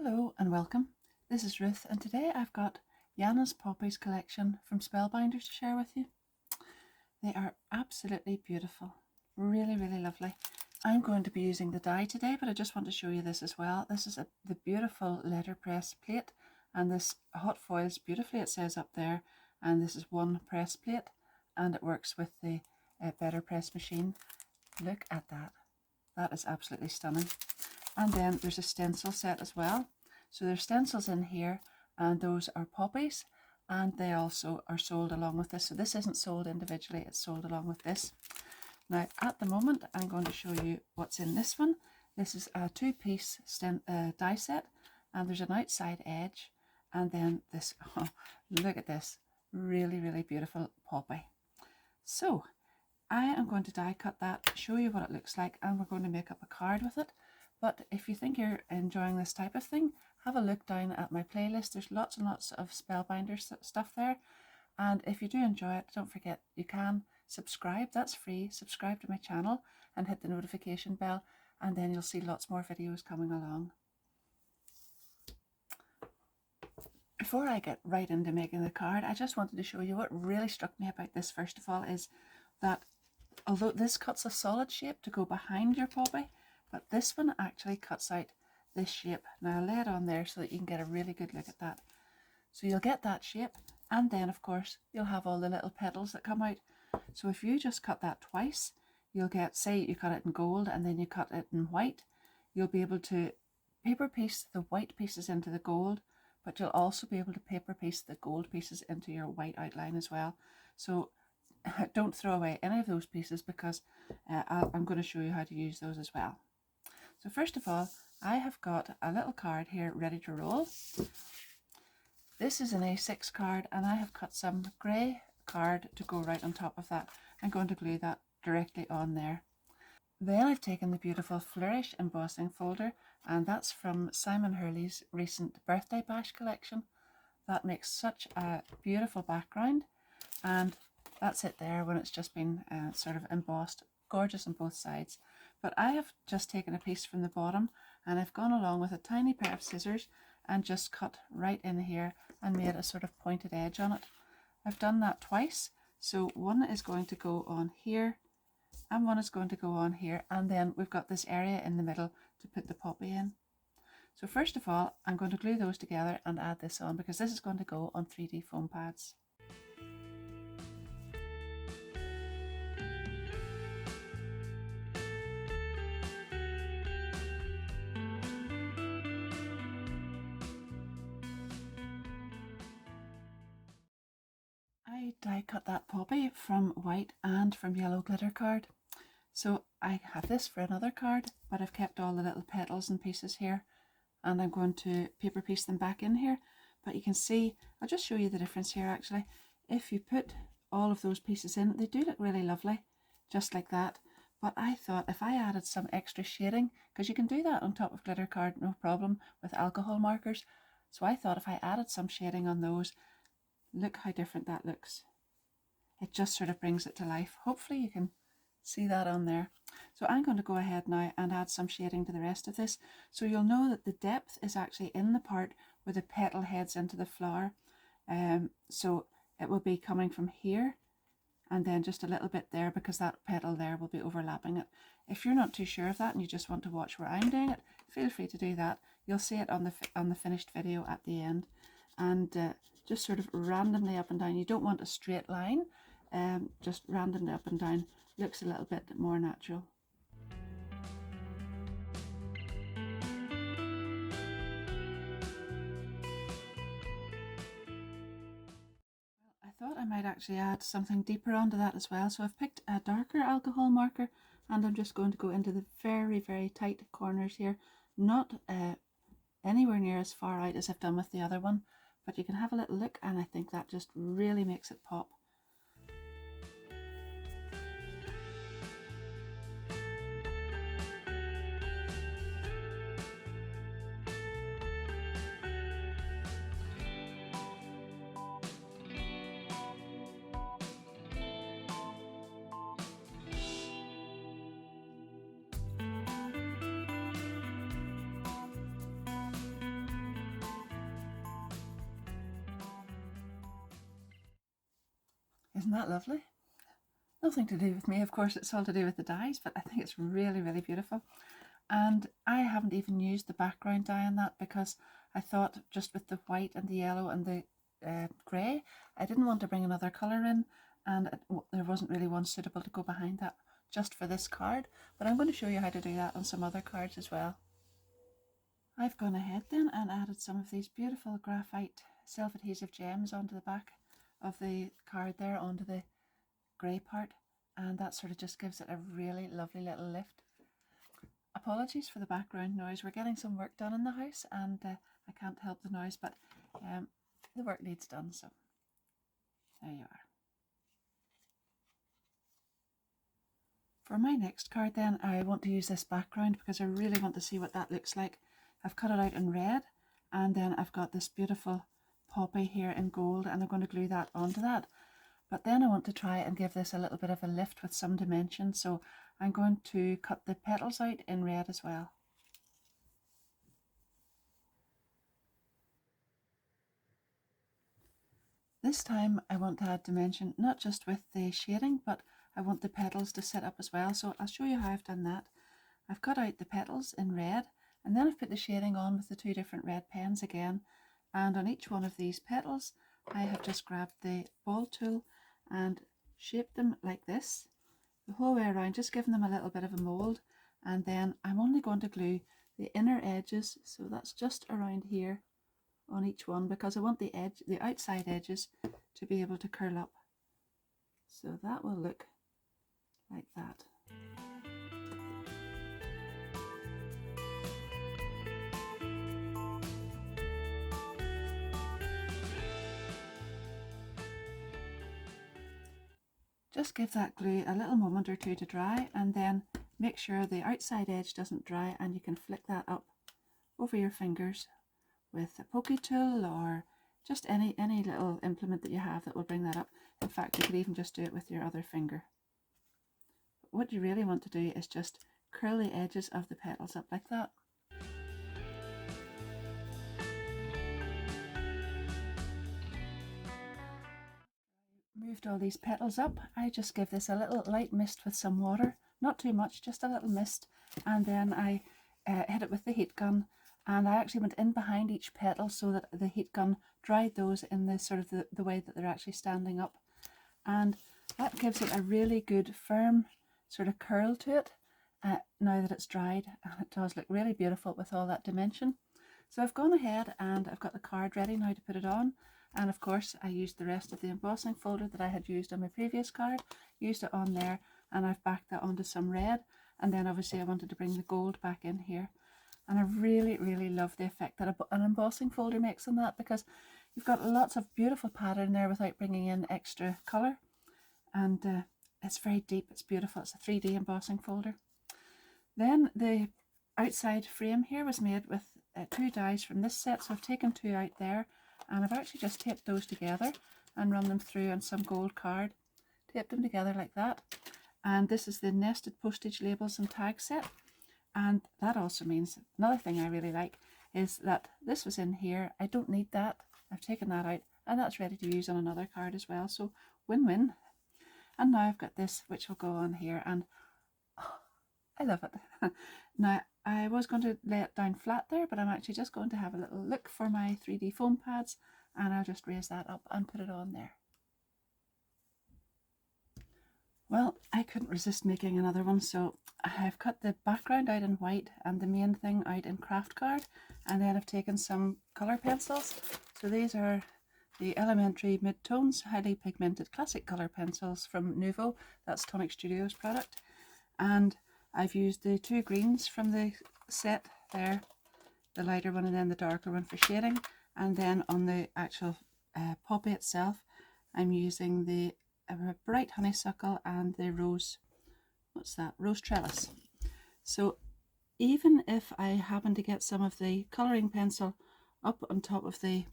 Hello and welcome. This is Ruth, and today I've got Yana's Poppies collection from Spellbinders to share with you. They are absolutely beautiful, really lovely. I'm going to be using the die today, but I just want to show you this as well. This is the beautiful letterpress plate, and this hot foils beautifully, it says up there, and this is one press plate, and it works with the Better Press machine. Look at that. That is absolutely stunning. And then there's a stencil set as well. So there's stencils in here, and those are poppies, and they also are sold along with this. So this isn't sold individually, it's sold along with this. Now at the moment I'm going to show you what's in this one. This is a two-piece die set, and there's an outside edge, and then this, oh, look at this, really beautiful poppy. So I am going to die cut that, show you what it looks like, and we're going to make up a card with it. But if you think you're enjoying this type of thing, have a look down at my playlist. There's lots and lots of Spellbinders stuff there. And if you do enjoy it, don't forget you can subscribe. That's free. Subscribe to my channel and hit the notification bell, and then you'll see lots more videos coming along. Before I get right into making the card, I just wanted to show you what really struck me about this first of all is that although this cuts a solid shape to go behind your poppy, but this one actually cuts out this shape. Now I'll lay it on there so that you can get a really good look at that. So you'll get that shape, and then of course you'll have all the little petals that come out. So if you just cut that twice, you'll get, say you cut it in gold and then you cut it in white, you'll be able to paper piece the white pieces into the gold, but you'll also be able to paper piece the gold pieces into your white outline as well. So don't throw away any of those pieces, because I'm going to show you how to use those as well. So first of all, I have got a little card here ready to roll. This is an A6 card, and I have cut some grey card to go right on top of that. I'm going to glue that directly on there. Then I've taken the beautiful Flourish embossing folder, and that's from Simon Hurley's recent birthday bash collection. That makes such a beautiful background, and that's it there when it's just been sort of embossed. Gorgeous on both sides. But I have just taken a piece from the bottom, and I've gone along with a tiny pair of scissors and just cut right in here and made a sort of pointed edge on it. I've done that twice, so one is going to go on here and one is going to go on here, and then we've got this area in the middle to put the poppy in. So first of all, I'm going to glue those together and add this on, because this is going to go on 3D foam pads. I die cut that poppy from white and from yellow glitter card. So I have this for another card, but I've kept all the little petals and pieces here, and I'm going to paper piece them back in here. But you can see, I'll just show you the difference here actually. If you put all of those pieces in, they do look really lovely, just like that. But I thought if I added some extra shading, because you can do that on top of glitter card no problem with alcohol markers, so I thought if I added some shading on those, look how different that looks. It just sort of brings it to life. Hopefully you can see that on there. So I'm going to go ahead now and add some shading to the rest of this. So you'll know that the depth is actually in the part where the petal heads into the flower. So it will be coming from here and then just a little bit there, because that petal there will be overlapping it. If you're not too sure of that and you just want to watch where I'm doing it, feel free to do that. You'll see it on the finished video at the end. And just sort of randomly up and down. You don't want a straight line, just randomly up and down. Looks a little bit more natural. Well, I thought I might actually add something deeper onto that as well. So I've picked a darker alcohol marker, and I'm just going to go into the very tight corners here. Not anywhere near as far out as I've done with the other one, but you can have a little look, and I think that just really makes it pop. Isn't that lovely? Nothing to do with me, of course, it's all to do with the dyes, but I think it's really, really beautiful. And I haven't even used the background dye on that because I thought just with the white and the yellow and the grey, I didn't want to bring another colour in, and there wasn't really one suitable to go behind that just for this card. But I'm going to show you how to do that on some other cards as well. I've gone ahead then and added some of these beautiful graphite self-adhesive gems onto the back of the card there, onto the grey part, and that sort of just gives it a really lovely little lift. Apologies for the background noise, we're getting some work done in the house, and I can't help the noise, but the work needs done, so there you are. For my next card then, I want to use this background because I really want to see what that looks like. I've cut it out in red, and then I've got this beautiful poppy here in gold, and I'm going to glue that onto that. But then I want to try and give this a little bit of a lift with some dimension, so I'm going to cut the petals out in red as well. This time I want to add dimension, not just with the shading, but I want the petals to sit up as well, so I'll show you how I've done that. I've cut out the petals in red, and then I've put the shading on with the two different red pens again, and on each one of these petals I have just grabbed the ball tool and shaped them like this the whole way around, just giving them a little bit of a mold, and then I'm only going to glue the inner edges, so that's just around here on each one, because I want the outside edges to be able to curl up, so that will look like that. Just give that glue a little moment or two to dry, and then make sure the outside edge doesn't dry, and you can flick that up over your fingers with a pokey tool or just any little implement that you have that will bring that up. In fact, you could even just do it with your other finger. But what you really want to do is just curl the edges of the petals up like that. Moved all these petals up, I just give this a little light mist with some water, not too much, just a little mist, and then I hit it with the heat gun, and I actually went in behind each petal so that the heat gun dried those in the sort of the way that they're actually standing up, and that gives it a really good firm sort of curl to it now that it's dried, and it does look really beautiful with all that dimension. So I've gone ahead and I've got the card ready now to put it on. And of course I used the rest of the embossing folder that I had used on my previous card, used it on there, and I've backed that onto some red, and then obviously I wanted to bring the gold back in here. And I really, really love the effect that an embossing folder makes on that, because you've got lots of beautiful pattern there without bringing in extra colour, and it's very deep, it's beautiful, it's a 3D embossing folder. Then the outside frame here was made with two dies from this set, so I've taken two out there, and I've actually just taped those together and run them through on some gold card, taped them together like that. And this is the nested postage labels and tag set, and that also means another thing I really like is that this was in here. I don't need that, I've taken that out, and that's ready to use on another card as well, so win-win. And now I've got this which will go on here, and oh, I love it. Now I was going to lay it down flat there, but I'm actually just going to have a little look for my 3D foam pads, and I'll just raise that up and put it on there. Well, I couldn't resist making another one, so I've cut the background out in white and the main thing out in craft card, and then I've taken some colour pencils. So these are the Elementary Midtones Highly Pigmented Classic Colour Pencils from Nuvo, that's Tonic Studios product, and I've used the two greens from the set there, the lighter one and then the darker one for shading, and then on the actual poppy itself I'm using the bright honeysuckle and the rose, rose trellis. So even if I happen to get some of the colouring pencil up on top of the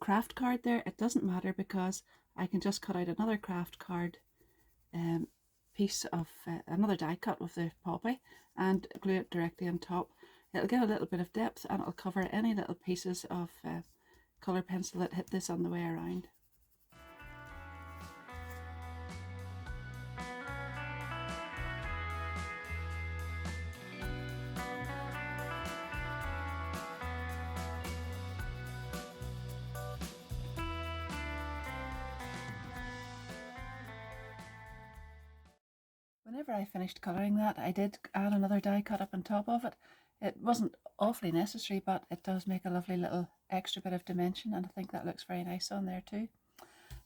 craft card there, it doesn't matter, because I can just cut out another craft card piece of another die cut with the poppy and glue it directly on top. It'll get a little bit of depth and it'll cover any little pieces of colour pencil that hit this on the way around. Whenever I finished colouring that, I did add another die cut up on top of it. It wasn't awfully necessary, but it does make a lovely little extra bit of dimension, and I think that looks very nice on there too.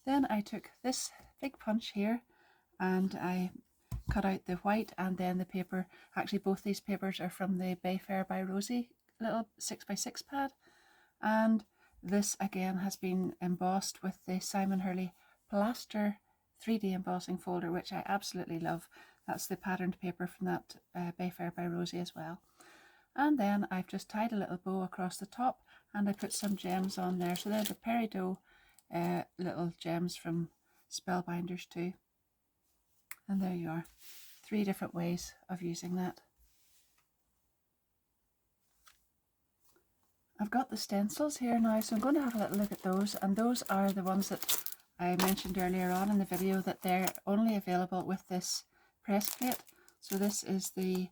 Then I took this big punch here and I cut out the white and then the paper. Actually, both these papers are from the Bayfair by Rosie little 6x6 pad, and this again has been embossed with the Simon Hurley Plaster 3D embossing folder, which I absolutely love. That's the patterned paper from that Bayfair by Rosie as well. And then I've just tied a little bow across the top and I put some gems on there. So they're the peridot little gems from Spellbinders too. And there you are. 3 different ways of using that. I've got the stencils here now, so I'm going to have a little look at those, and those are the ones that I mentioned earlier on in the video, that they're only available with this press plate. So this is the,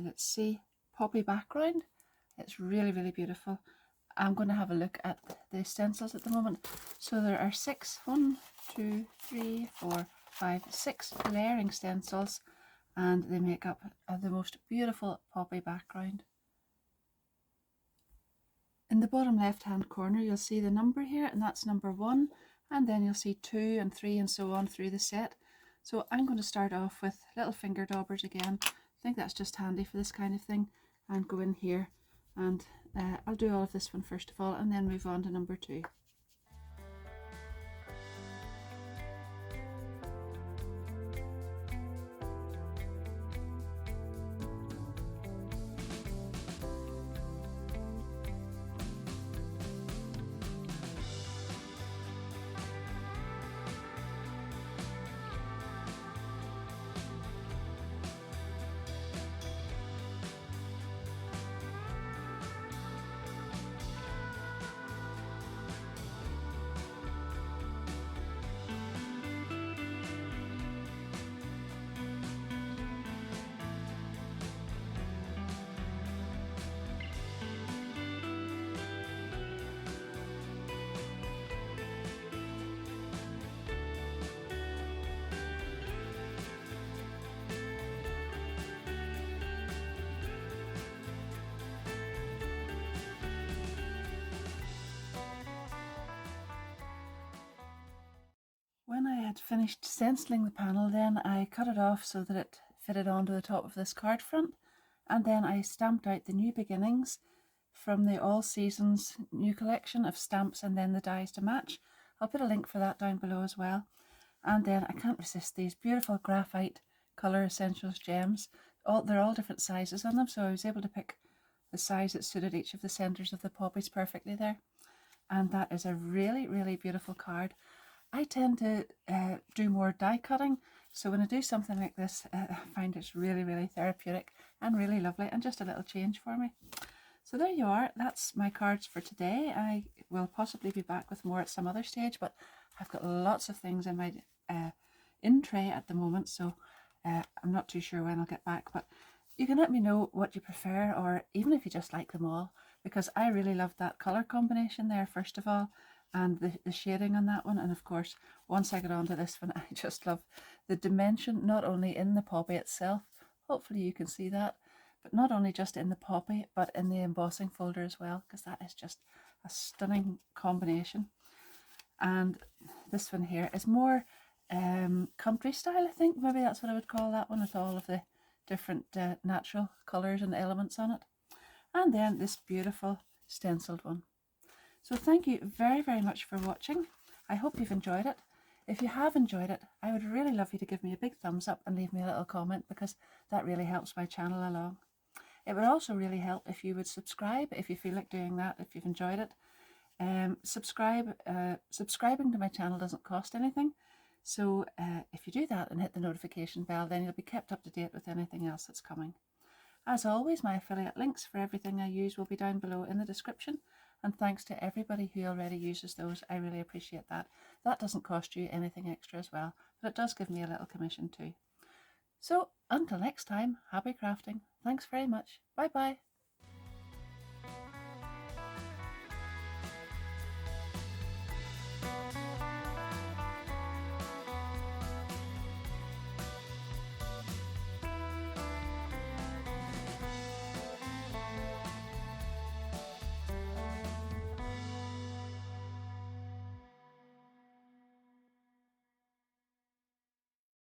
let's see, poppy background. It's really, really beautiful. I'm going to have a look at the stencils at the moment. So there are 6 layering stencils, and they make up the most beautiful poppy background. In the bottom left hand corner you'll see the number here, and that's number 1, and then you'll see 2 and 3 and so on through the set. So I'm going to start off with little finger daubers again. I think that's just handy for this kind of thing, and go in here, and I'll do all of this one first of all and then move on to number 2. When I had finished stenciling the panel, then I cut it off so that it fitted onto the top of this card front, and then I stamped out the new beginnings from the All Seasons new collection of stamps and then the dies to match. I'll put a link for that down below as well. And then I can't resist these beautiful graphite colour essentials gems. They're all different sizes on them, so I was able to pick the size that suited each of the centres of the poppies perfectly there. And that is a really, really beautiful card. I tend to do more die cutting, so when I do something like this, I find it's really, really therapeutic and really lovely, and just a little change for me. So there you are, that's my cards for today. I will possibly be back with more at some other stage, but I've got lots of things in my in tray at the moment, so I'm not too sure when I'll get back, but you can let me know what you prefer, or even if you just like them all, because I really love that colour combination there first of all, and the shading on that one. And of course, once I get onto this one, I just love the dimension, not only in the poppy itself, hopefully you can see that, but not only just in the poppy, but in the embossing folder as well, because that is just a stunning combination. And this one here is more country style, I think. Maybe that's what I would call that one, with all of the different natural colours and elements on it. And then this beautiful stenciled one. So thank you very, very much for watching. I hope you've enjoyed it. If you have enjoyed it, I would really love you to give me a big thumbs up and leave me a little comment, because that really helps my channel along. It would also really help if you would subscribe, if you feel like doing that, if you've enjoyed it. Subscribing to my channel doesn't cost anything. So if you do that and hit the notification bell, then you'll be kept up to date with anything else that's coming. As always, my affiliate links for everything I use will be down below in the description. And thanks to everybody who already uses those. I really appreciate that. That doesn't cost you anything extra as well, but it does give me a little commission too. So until next time, happy crafting. Thanks very much. Bye bye.